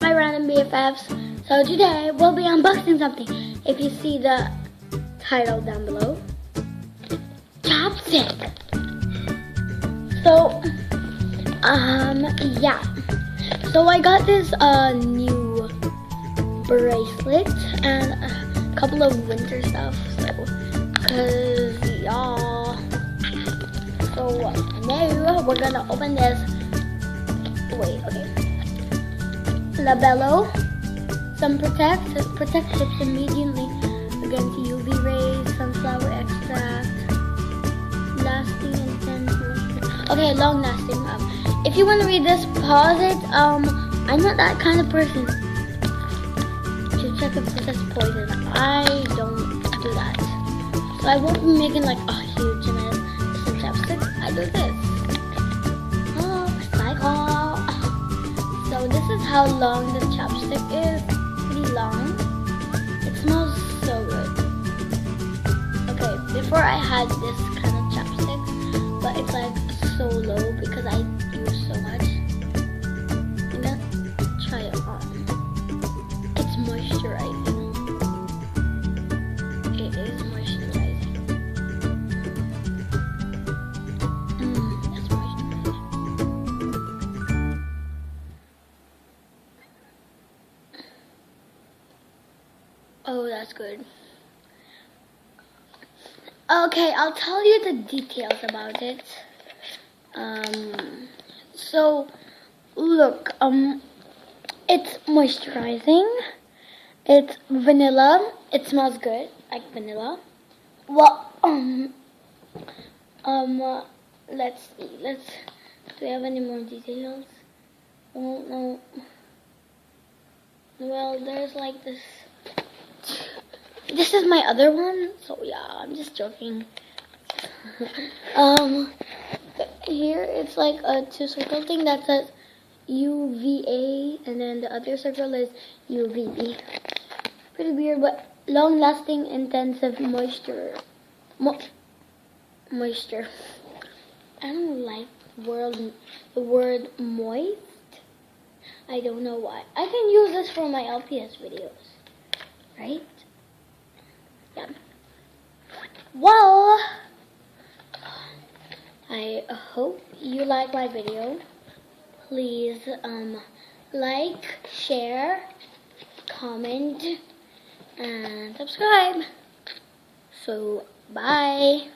my random BFFs. So today we'll be unboxing something. If you see the title down below, Chapstick. So yeah. So I got this new bracelet and a couple of winter stuff. So cause y'all. So now we're gonna open this. Wait, okay. Labello. Some protects hips immediately against UV rays. Sunflower extract. Lasting intense. Okay, long lasting. If you want to read this, pause it. I'm not that kind of person to check if this is poison. I don't do that. So I won't be making like a huge mess. This is chapstick. I do this. Cycle. So this is how long the chapstick is. Pretty long. It smells so good. Okay, before I had this kind of chapstick, but it's like so low because I use so much. I'm gonna try it on. It's moisturizing. It is moisturizing. It's moisturizing. Oh, that's good. Okay, I'll tell you the details about it. So look, it's moisturizing. It's vanilla. It smells good, like vanilla. Well, let's see. Do we have any more details? Well, no. Well, there's like this. This is my other one, so yeah, I'm just joking. Here it's like a two-circle thing that says UVA, and then the other circle is UVB. Pretty weird, but long-lasting, intensive moisture. Moisture. I don't like the word moist. I don't know why. I can use this for my LPS videos, right? Yeah. Well, I hope you like my video. Please like, share, comment, and subscribe. So bye.